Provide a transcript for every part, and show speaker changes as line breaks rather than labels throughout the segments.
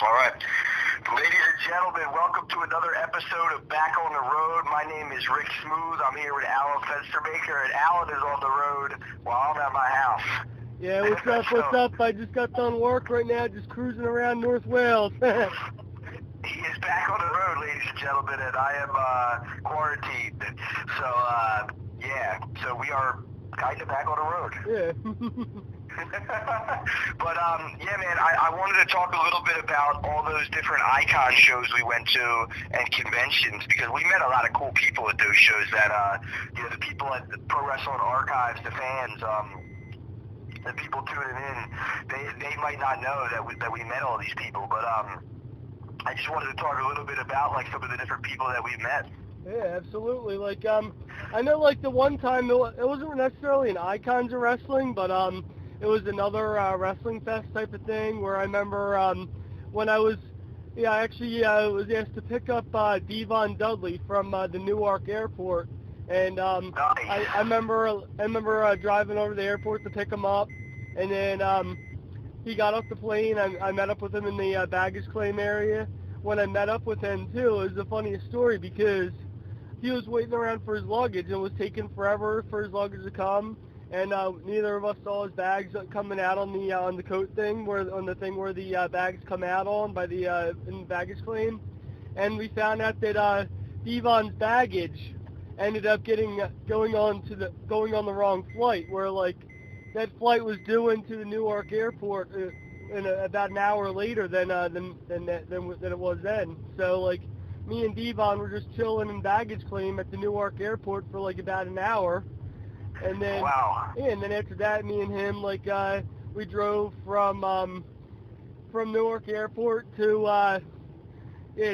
All right. Ladies and gentlemen, welcome to another episode of Back on the Road. My name is Rick Smooth. I'm here with Alan Fenstermaker, and Alan is on the road while I'm at my house.
Yeah, what's up, what's up? I just got done work right now, just cruising around North Wales.
He is back on the road, ladies and gentlemen, and I am quarantined. So we are kind of back on the road.
Yeah.
But yeah, man, I wanted to talk a little bit about all those different icon shows we went to and conventions, because we met a lot of cool people at those shows that, the people at the Pro Wrestling Archives, the fans, the people tuning in, they might not know that we met all these people, but I just wanted to talk a little bit about like some of the different people that we met.
Yeah, absolutely. Like, I know, like, the one time, it wasn't necessarily an Icons of Wrestling, but, it was another, Wrestling Fest type of thing, where I remember, when I was, I was asked to pick up, Devon Dudley from, the Newark Airport, and,
Nice.
I remember driving over to the airport to pick him up, and then, he got off the plane. I met up with him in the, baggage claim area. When I met up with him, too, it was the funniest story, because he was waiting around for his luggage, and it was taking forever for his luggage to come, and neither of us saw his bags coming out on the coat thing, where the bags come out on by the in the baggage claim, and we found out that Devon's baggage ended up going on the wrong flight, where like that flight was due into the Newark airport about an hour later than it was then. So like, me and Devon were just chilling in baggage claim at the Newark airport for like about an hour, and then
Wow.
yeah, and then after that, me and him we drove from Newark airport to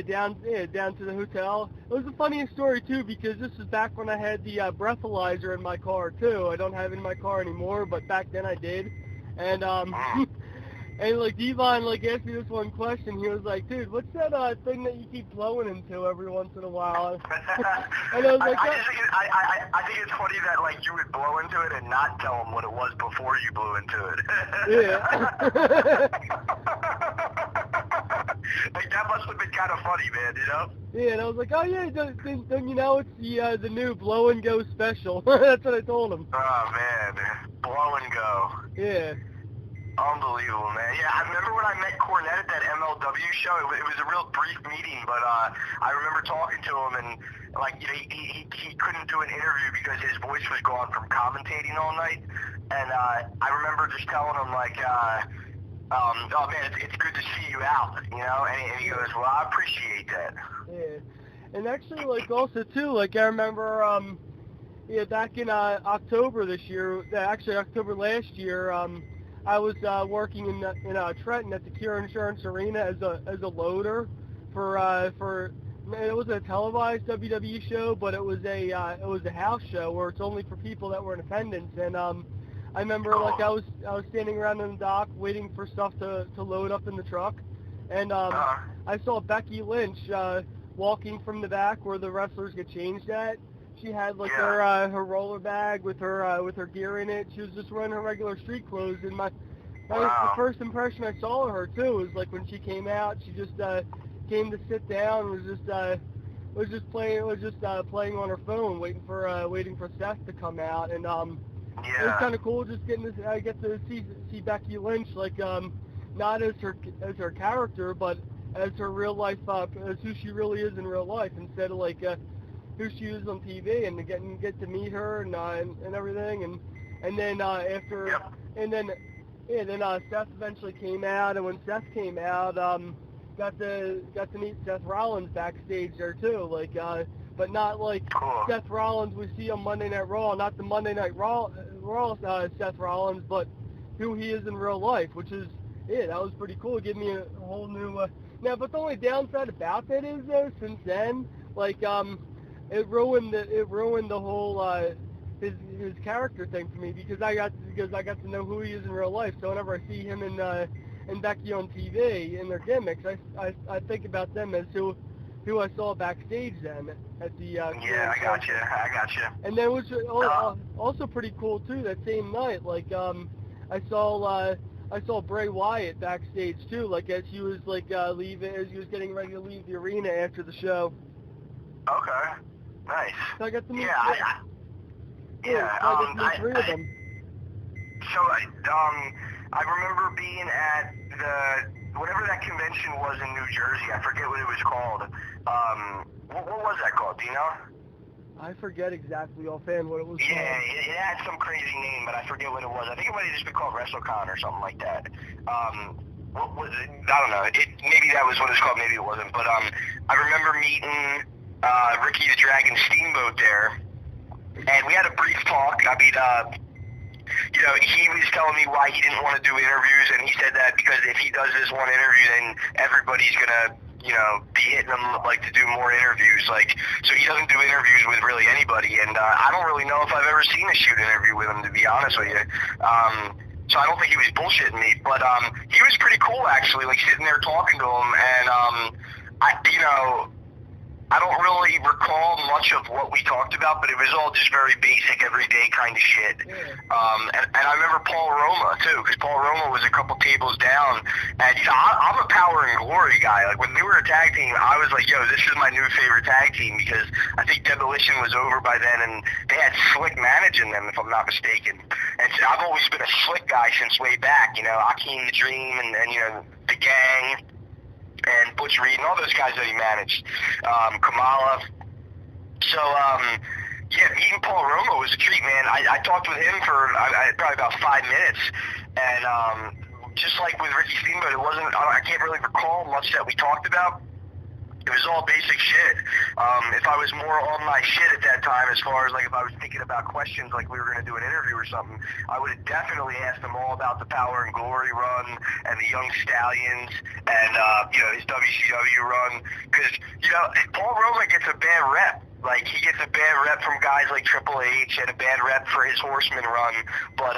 down to the hotel. It was the funniest story too, because this is back when I had the breathalyzer in my car too. I don't have it in my car anymore, but back then I did, and And like Devon asked me this one question. He was like, "Dude, what's that thing that you keep blowing into every once in a while?" And I was like,
I think it's funny that like you would blow into it and not tell him what it was before you blew into it.
Yeah.
Like that must have been kind of funny, man. You know?
Yeah, and I was like, "Oh yeah, don't you know it's the new blow and go special?" That's what I told him.
Oh man, blow and go.
Yeah.
Unbelievable, man. Yeah, I remember when I met Cornette at that MLW show. It was a real brief meeting, but I remember talking to him, and like, he couldn't do an interview because his voice was gone from commentating all night. And I remember just telling him like, oh man, it's good to see you out, you know. And he goes, well, I appreciate that.
Yeah. And actually, like also too, like I remember, back in October this year, actually October last year, I was working in Trenton at the Cure Insurance Arena as a loader for it was a televised WWE show, but it was a house show where it's only for people that were in attendance. And I remember like I was standing around in the dock waiting for stuff to load up in the truck, and I saw Becky Lynch walking from the back where the wrestlers get changed at. She had like her roller bag with her gear in it. She was just wearing her regular street clothes. And the first impression I saw of her too was like when she came out, she just came to sit down. Was just playing on her phone, waiting for Seth to come out. And it was kind of cool just I get to see Becky Lynch like not as her character, but as her real life, as who she really is in real life, instead of like who she is on TV, and to get to meet her and everything, and then after then Seth eventually came out, and when Seth came out, got to meet Seth Rollins backstage there too, like but not like Seth Rollins we see on Monday Night Raw, not the Monday Night Raw Seth Rollins, but who he is in real life, which is that was pretty cool. It gave me a whole new now, but the only downside about that is though, since then, like it ruined the whole his character thing for me, because I got to know who he is in real life. So whenever I see him and Becky on TV in their gimmicks, I think about them as who I saw backstage then at the
I got you.
And then which also pretty cool too, that same night, like I saw I saw Bray Wyatt backstage too, like as he was like leaving, as he was getting ready to leave the arena after the show.
Okay. Nice.
So I got to meet.
Yeah, I
I got to meet three of them.
So, I remember being at whatever that convention was in New Jersey. I forget what it was called. What was that called? Do you know?
I forget exactly offhand what it was
Yeah,
called.
it had some crazy name, but I forget what it was. I think it might have just been called WrestleCon or something like that. What was it? I don't know. Maybe that was what it was called. Maybe it wasn't. But I remember meeting Ricky the Dragon Steamboat there, and we had a brief talk. I mean, you know, he was telling me why he didn't want to do interviews, and he said that because if he does this one interview, then everybody's gonna, you know, be hitting him like to do more interviews. Like, so he doesn't do interviews with really anybody, and I don't really know if I've ever seen a shoot interview with him, to be honest with you. So I don't think he was bullshitting me, but he was pretty cool actually, like sitting there talking to him, and you know, I don't really recall much of what we talked about, but it was all just very basic, everyday kind of shit. And I remember Paul Roma, too, because Paul Roma was a couple tables down. And, you know, I'm a Power and Glory guy. Like, when they were a tag team, I was like, yo, this is my new favorite tag team, because I think Demolition was over by then, and they had Slick managing them, if I'm not mistaken. And so I've always been a Slick guy since way back, you know, Akeem the Dream and you know, the Gang, and Butch Reed, and all those guys that he managed, Kamala. So, yeah, meeting Paul Roma was a treat, man. I talked with him for probably about 5 minutes, and just like with Ricky Steamboat, it wasn't, I can't really recall much that we talked about. It was all basic shit. If I was more on my shit at that time, as far as like if I was thinking about questions like we were going to do an interview or something, I would have definitely asked him all about the Power and Glory run and the Young Stallions and, you know, his WCW run. Because, you know, Paul Roma gets a bad rep. Like, he gets a bad rep from guys like Triple H and a bad rep for his Horseman run. But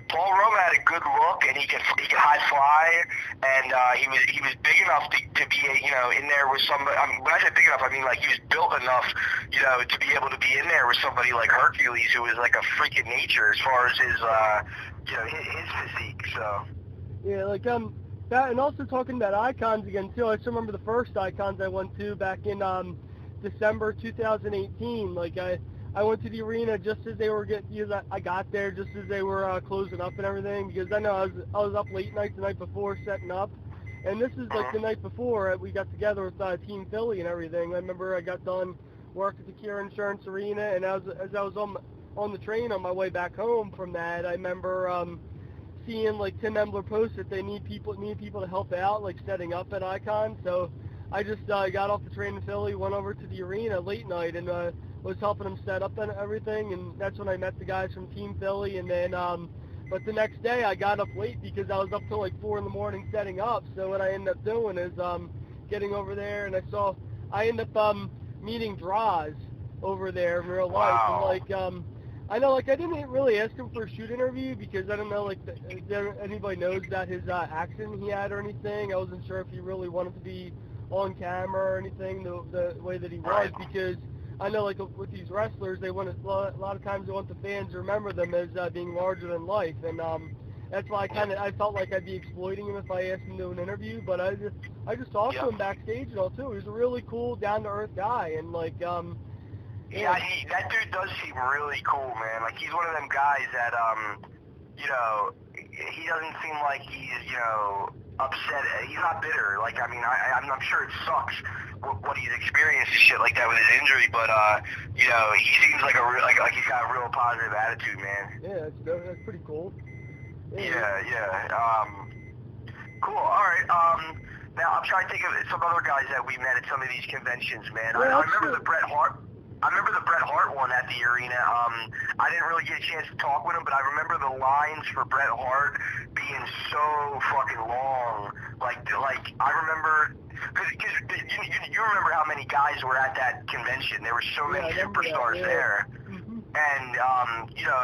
Paul Roma had a good look, and he could high fly, and he was big enough to be, you know, in there with somebody. I mean, when I say big enough, I mean like he was built enough, you know, to be able to be in there with somebody like Hercules, who was like a freak of nature as far as his, you know, his physique. So.
Yeah, like that, and also talking about icons again too. I still remember the first icons I went to back in December 2018. Like I went to the arena just as they were I got there just as they were closing up and everything, because I know I was up late night the night before setting up, and this is like the night before we got together with Team Philly and everything. I remember I got done work at the Kia Insurance Arena, and as I was on the train on my way back home from that, I remember seeing like Tim Embler post that they need people to help out, like setting up at Icon. So I just got off the train in Philly, went over to the arena late night, and was helping them set up and everything. And that's when I met the guys from Team Philly. And then, but the next day I got up late because I was up till like 4 in the morning setting up. So what I ended up doing is getting over there, and I ended up meeting Droz over there in real life.
Wow.
And like I know, like, I didn't really ask him for a shoot interview because I don't know, like, if anybody knows that his accent he had or anything. I wasn't sure if he really wanted to be on camera or anything the way that he was, because I know, like, with these wrestlers, they want to, a lot of times they want the fans to remember them as being larger than life, and that's why I felt like I'd be exploiting him if I asked him to do an interview. But I just talked to him backstage and all too. He was a really cool, down to earth guy, and like
yeah, that dude does seem really cool, man. Like, he's one of them guys that, you know, he doesn't seem like he's, you know, upset. He's not bitter. Like, I mean, I'm sure it sucks what he's experienced and shit like that with his injury, but, you know, he seems like like he's got a real positive attitude, man.
Yeah, that's pretty cool.
Yeah. Cool, alright, now I'm trying to think of some other guys that we met at some of these conventions, man. I remember the Bret Hart one at the arena. I didn't really get a chance to talk with him, but I remember the lines for Bret Hart being so fucking long. Like I remember, because you remember how many guys were at that convention. There were so many superstars there. And, you know,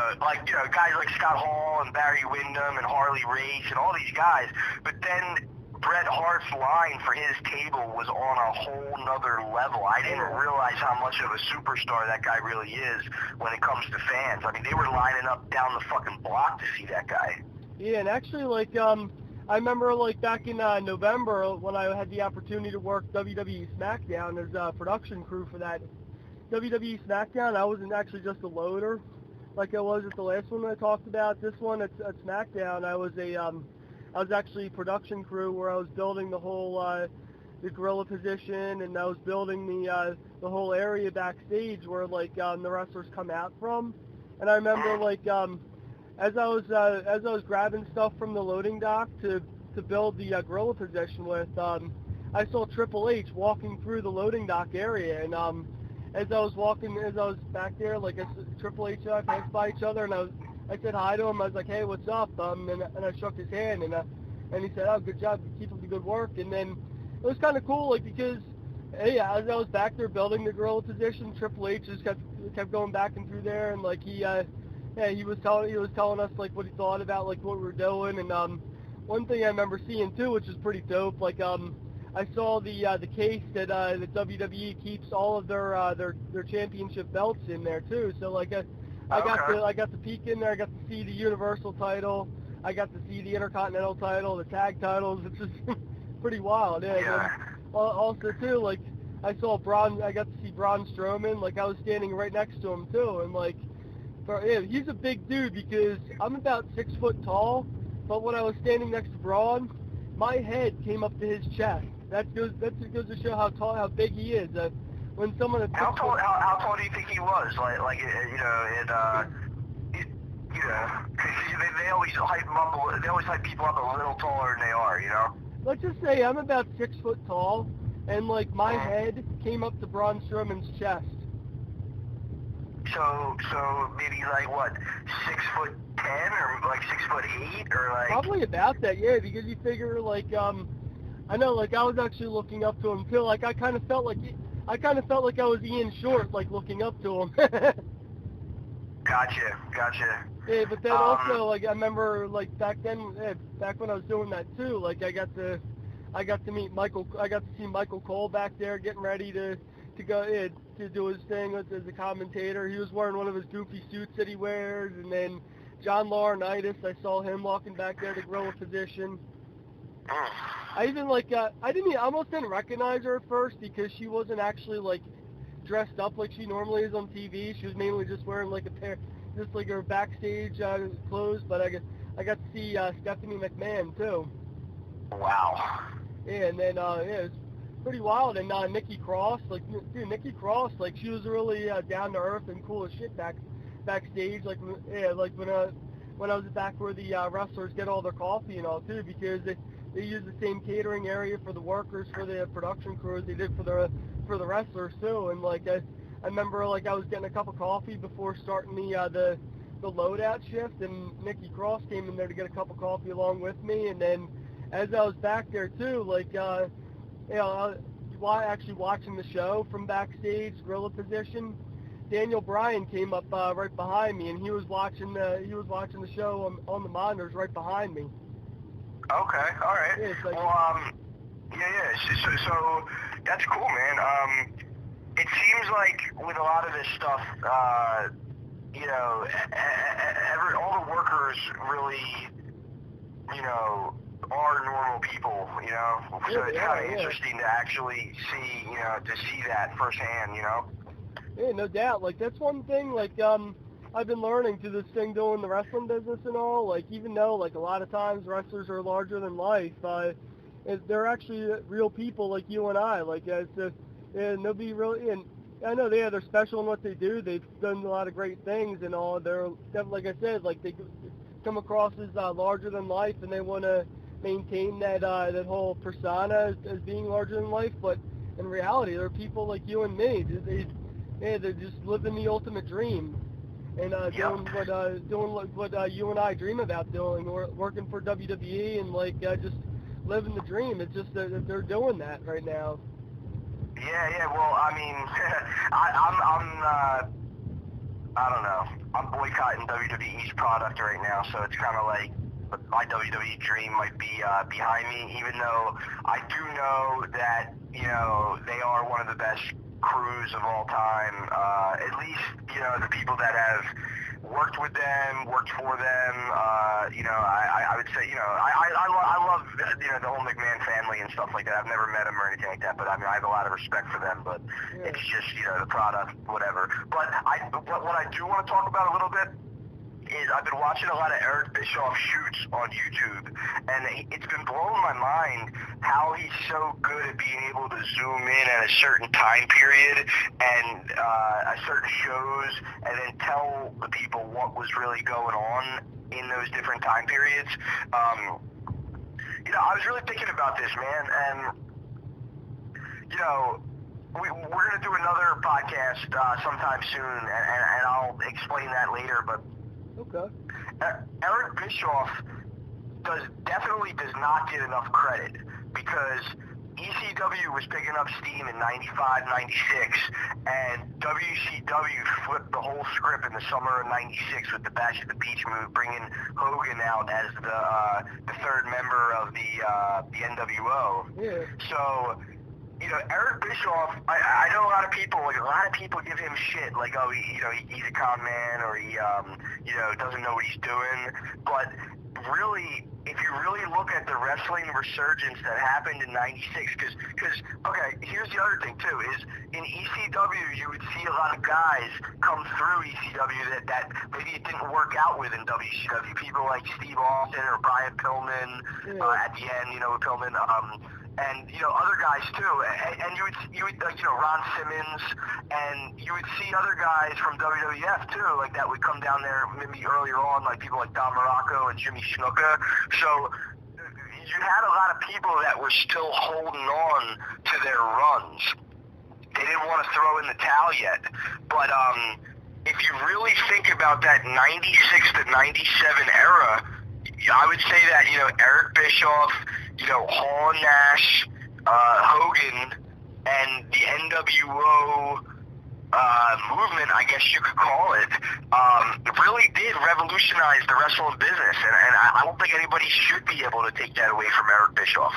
guys like Scott Hall and Barry Windham and Harley Race and all these guys. But then Bret Hart's line for his table was on a whole nother level. I didn't realize how much of a superstar that guy really is when it comes to fans. I mean, they were lining up down the fucking block to see that guy.
Yeah, and actually, like, I remember, like, back in November when I had the opportunity to work WWE SmackDown as a production crew for that WWE SmackDown. I wasn't actually just a loader like I was at the last one I talked about. This one at SmackDown, I was actually production crew where I was building the whole the gorilla position, and I was building the whole area backstage where like the wrestlers come out from. And I remember like as I was grabbing stuff from the loading dock to build the gorilla position with, I saw Triple H walking through the loading dock area, and as I was back there, like Triple H and I passed by each other, and I said hi to him. I was like, hey, what's up? And I shook his hand, and he said, oh, good job, keep up the good work. And then it was kind of cool, like, because hey, as I was back there building the gorilla position, Triple H just kept going back and through there, and like he was telling us like what he thought about like what we were doing. And one thing I remember seeing too, which is pretty dope, like I saw the case that WWE keeps all of their championship belts in there too. So like I got to peek in there. I got to see the Universal title. I got to see the Intercontinental title, the tag titles. It's just pretty wild. Yeah. And also too, like I got to see Braun Strowman. Like I was standing right next to him too, and like he's a big dude because I'm about 6 foot tall. But when I was standing next to Braun, my head came up to his chest. That goes to show how big he is. When someone
how tall do you think he was? Like you know, they always hype him up. They always hype people up a little taller than they are. You know.
Let's just say I'm about 6 foot tall, and like my head came up to Braun Strowman's chest.
So maybe like what, 6'10" or like 6'8" or like.
Probably about that, yeah. Because you figure like I know, like I was actually looking up to him too. Like I kind of felt like I was Ian Short, like looking up to him.
Gotcha.
Yeah, but then also, like I remember, like back then, back when I was doing that too, like I got to see Michael Cole back there getting ready to go to do his thing as a commentator. He was wearing one of his goofy suits that he wears, and then John Laurinaitis, I saw him walking back there to gorilla position. I even like I almost didn't recognize her at first because she wasn't actually like dressed up like she normally is on TV. She was mainly just wearing like just like her backstage clothes. But I got to see Stephanie McMahon too.
Wow.
Yeah, and then it was pretty wild. And Nikki Cross, like dude, Nikki Cross, like she was really down to earth and cool as shit backstage. Like like when I was back where the wrestlers get all their coffee and all too, because they use the same catering area for the workers, for the production crews they did for the wrestlers too. And like I remember like I was getting a cup of coffee before starting the loadout shift, and Nikki Cross came in there to get a cup of coffee along with me. And then as I was back there too, like actually watching the show from backstage gorilla position, Daniel Bryan came up right behind me, and he was watching the show on the monitors right behind me.
Okay, all right.
Yeah, like,
well, so that's cool, man. It seems like with a lot of this stuff, you know, all the workers really, you know, are normal people, you know. So it's kind of interesting to actually see, you know, to see that firsthand, you know.
Yeah, no doubt. Like that's one thing. Like I've been learning through this thing doing the wrestling business and all. Like even though like a lot of times wrestlers are larger than life, they're actually real people like you and I. Like nobody really. And I know they're special in what they do. They've done a lot of great things and all. They're like I said, like they come across as larger than life, and they want to maintain that whole persona as being larger than life. But in reality, they're people like you and me. They're just living the ultimate dream, and doing what you and I dream about doing. We're working for WWE and like just living the dream. It's just that they're doing that right now.
Yeah. Well, I mean, I don't know. I'm boycotting WWE's product right now, so it's kind of like my WWE dream might be behind me. Even though I do know that you know they are one of the best crews of all time, at least, you know, the people that have worked with them, worked for them. I would say, I love, the whole McMahon family and stuff like that. I've never met them or anything like that, but I mean, I have a lot of respect for them, but it's just, the product, whatever. But what I do want to talk about a little bit is I've been watching a lot of Eric Bischoff shoots on YouTube, and it's been blowing my mind how he's so good at being able to zoom in at a certain time period and certain shows, and then tell the people what was really going on in those different time periods. I was really thinking about this, man, and we're going to do another podcast sometime soon, and I'll explain that later, but
okay.
Eric Bischoff definitely does not get enough credit, because ECW was picking up steam in 95, 96, and WCW flipped the whole script in the summer of 96 with the Bash at the Beach move, bringing Hogan out as the third member of the NWO. Yeah. So, Eric Bischoff, I know a lot of people give him shit, like, oh, he's a con man, or he, doesn't know what he's doing, but really, if you really look at the wrestling resurgence that happened in 96, because, okay, here's the other thing, too, is in ECW, you would see a lot of guys come through ECW that maybe it didn't work out with in WCW, people like Steve Austin or Brian Pillman, at the end, with Pillman, and other guys too, and you would Ron Simmons, and you would see other guys from WWF too, like that would come down there maybe earlier on, like people like Don Morocco and Jimmy Snuka. So you had a lot of people that were still holding on to their runs. They didn't want to throw in the towel yet, but if you really think about that 96 to 97 era, I would say that, Eric Bischoff, Hall and Nash, Hogan, and the NWO movement, I guess you could call it, really did revolutionize the wrestling business, and I don't think anybody should be able to take that away from Eric Bischoff.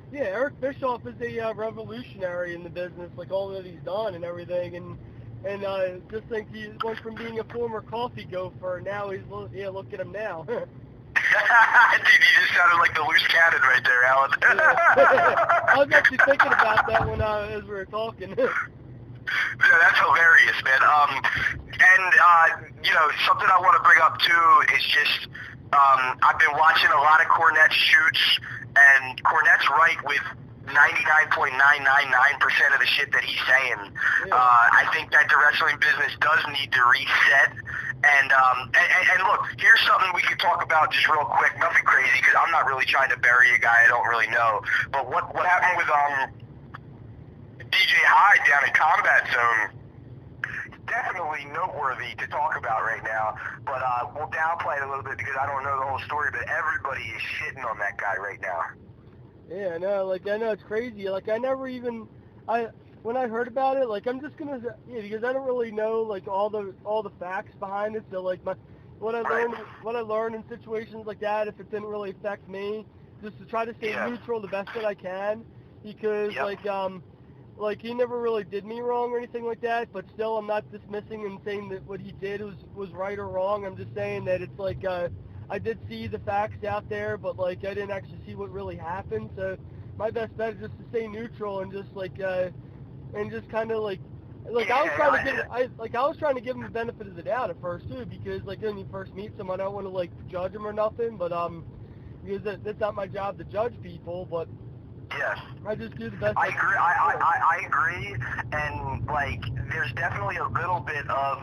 Yeah, Eric Bischoff is a revolutionary in the business, like all that he's done and everything, and just think he went from being a former coffee gopher, now he's, look at him now.
Dude, you just sounded like the loose cannon right there, Alan.
I was actually thinking about that as we were talking.
Yeah, that's hilarious, man. Something I want to bring up too is just I've been watching a lot of Cornette shoots, and Cornette's right with 99.999% of the shit that he's saying. I think that the wrestling business does need to reset. And look, here's something we could talk about just real quick. Nothing crazy, because I'm not really trying to bury a guy I don't really know. But what happened with DJ Hyde down in Combat Zone? Definitely noteworthy to talk about right now. But we'll downplay it a little bit because I don't know the whole story. But everybody is shitting on that guy right now.
Yeah, I know. I know it's crazy. When I heard about it, I'm just gonna, because I don't really know all the facts behind it. So what I learned in situations like that, if it didn't really affect me, just to try to stay neutral the best that I can, because he never really did me wrong or anything like that. But still, I'm not dismissing and saying that what he did was right or wrong. I'm just saying that it's I did see the facts out there, but I didn't actually see what really happened. So my best bet is just to stay neutral and just and just kind of I was trying to give him the benefit of the doubt at first too, because when you first meet someone, I don't want to judge them or nothing, but because that's not my job to judge people, but
yes,
I just do the best.
I agree. I agree, and there's definitely a little bit of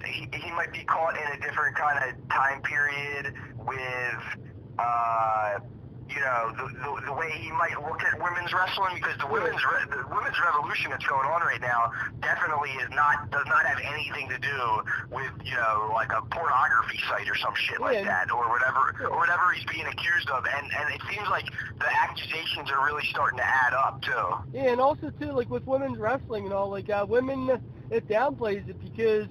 he might be caught in a different kind of time period with the way he might look at women's wrestling, because the women's revolution that's going on right now definitely does not have anything to do with a pornography site or some shit like that, or whatever he's being accused of, and it seems like the accusations are really starting to add up too.
Yeah, and also too with women's wrestling and all, women, it downplays it because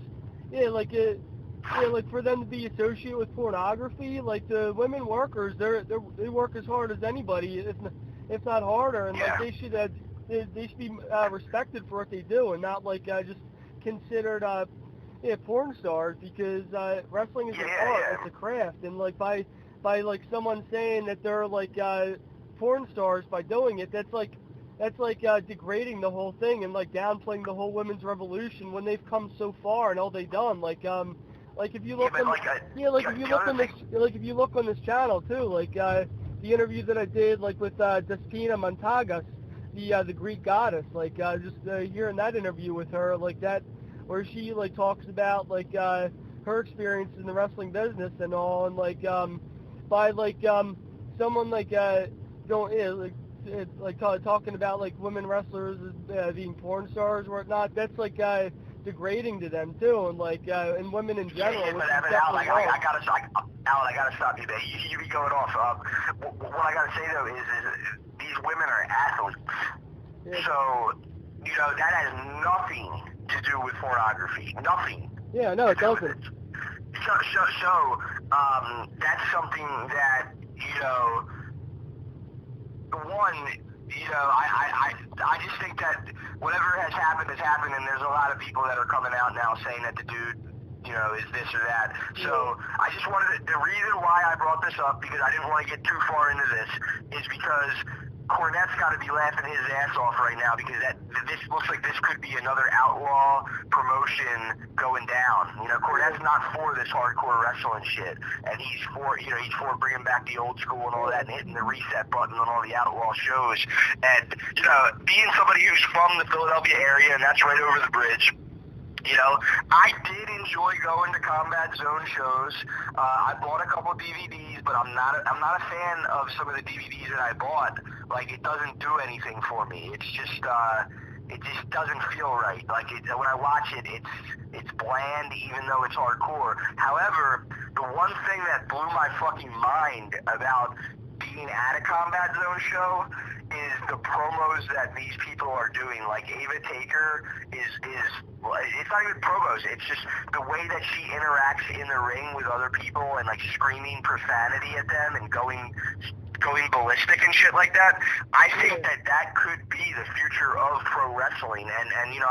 for them to be associated with pornography, the women workers, they work as hard as anybody, if not harder, and they should they should be respected for what they do, and not like just considered porn stars, because wrestling is an art, it's a craft, and like by like someone saying that they're like porn stars by doing it, that's like degrading the whole thing and like downplaying the whole women's revolution when they've come so far and all they've done. Like if you look if you look on this channel too, like the interview that I did like with Despina Montagas, the Greek goddess, like just hearing that interview with her, like that, where she like talks about like her experience in the wrestling business and all, and like by like someone like talking about like women wrestlers as being porn stars or whatnot, that's like degrading to them too, and like and women in general.
Yeah, but Alan, I gotta stop you there. You be going off. What I gotta say though is these women are athletes, so you know that has nothing to do with pornography. Nothing.
Yeah, no, it doesn't.
So that's something that, you know, one, you know, I just think that whatever has happened, and there's a lot of people that are coming out now saying that the dude, you know, is this or that. So I just wanted the reason why I brought this up, because I didn't want to get too far into this, is because Cornette's got to be laughing his ass off right now, because this looks like this could be another outlaw promotion going down. You know, Cornette's not for this hardcore wrestling shit, and he's for bringing back the old school and all that, and hitting the reset button on all the outlaw shows. And you know, being somebody who's from the Philadelphia area, and that's right over the bridge, you know, I did enjoy going to Combat Zone shows. I bought a couple DVDs, but I'm not a fan of some of the DVDs that I bought. Like, it doesn't do anything for me. It's just it just doesn't feel right. Like, when I watch it, it's bland, even though it's hardcore. However, the one thing that blew my fucking mind about being at a Combat Zone show is the promos that these people are doing. Like Ava Taker is it's not even promos, it's just the way that she interacts in the ring with other people and like screaming profanity at them and going ballistic and shit like that. I think that could be the future of pro wrestling. And you know,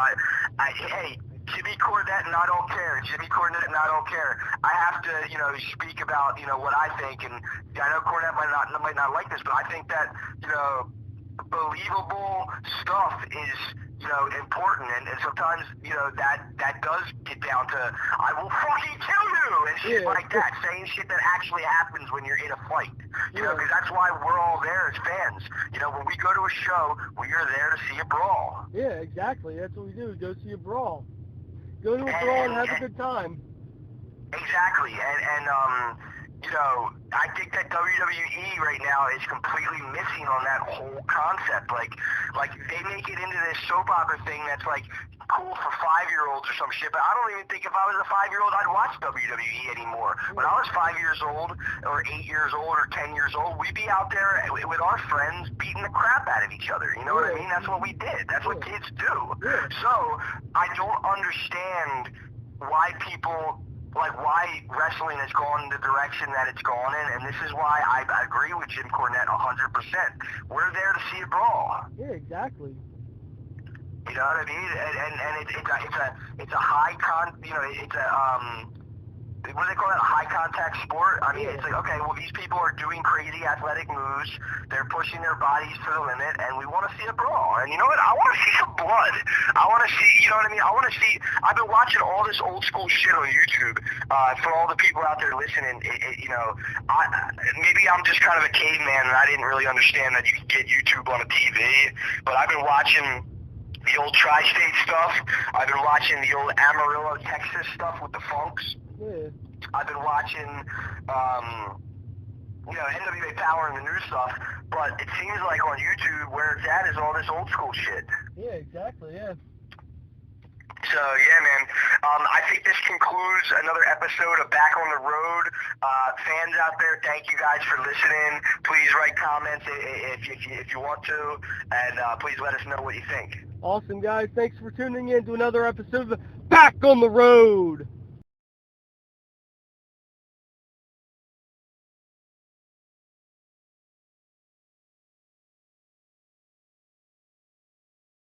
hey, Jimmy Cornette and I don't care. Jimmy Cornette and I don't care. I have to, you know, speak about, you know, what I think, and I know Cornette might not like this, but I think that, you know, believable stuff is, you know, important, and sometimes, you know, that does get down to I will fucking kill you and shit like that, saying shit that actually happens when you're in a fight, you know, because that's why we're all there as fans. You know, when we go to a show, we are there to see a brawl.
Yeah, exactly. That's what we do. Go see a brawl. Go to a brawl and have a good time.
Exactly, and you know, I think that WWE right now is completely missing on that whole concept. Like they make it into this soap opera thing that's like cool for 5-year-olds or some shit, but I don't even think if I was a 5-year-old I'd watch WWE anymore. When I was 5 years old, or 8 years old, or 10 years old, we'd be out there with our friends beating the crap out of each other. You know what I mean? That's what we did. That's what kids do. So I don't understand why why wrestling has gone the direction that it's gone in, and this is why I agree with Jim Cornette 100%. We're there to see a brawl.
Yeah, exactly.
You know what I mean? And it's a high what do they call that? A high contact sport? I mean, it's like, okay, well, these people are doing crazy athletic moves. They're pushing their bodies to the limit, and we want to see a brawl. And you know what? I want to see some blood. I want to see, you know what I mean? I want to see, I've been watching all this old school shit on YouTube. For all the people out there listening, you know, maybe I'm just kind of a caveman, and I didn't really understand that you could get YouTube on a TV, but I've been watching the old Tri-State stuff. I've been watching the old Amarillo, Texas stuff with the Funks.
Yeah.
I've been watching, you know, NWA Power and the new stuff, but it seems like on YouTube where it's at is all this old school shit.
Yeah, exactly, yeah.
So, yeah, man, I think this concludes another episode of Back on the Road. Fans out there, thank you guys for listening. Please write comments if you want to, and please let us know what you think.
Awesome, guys. Thanks for tuning in to another episode of Back on the Road.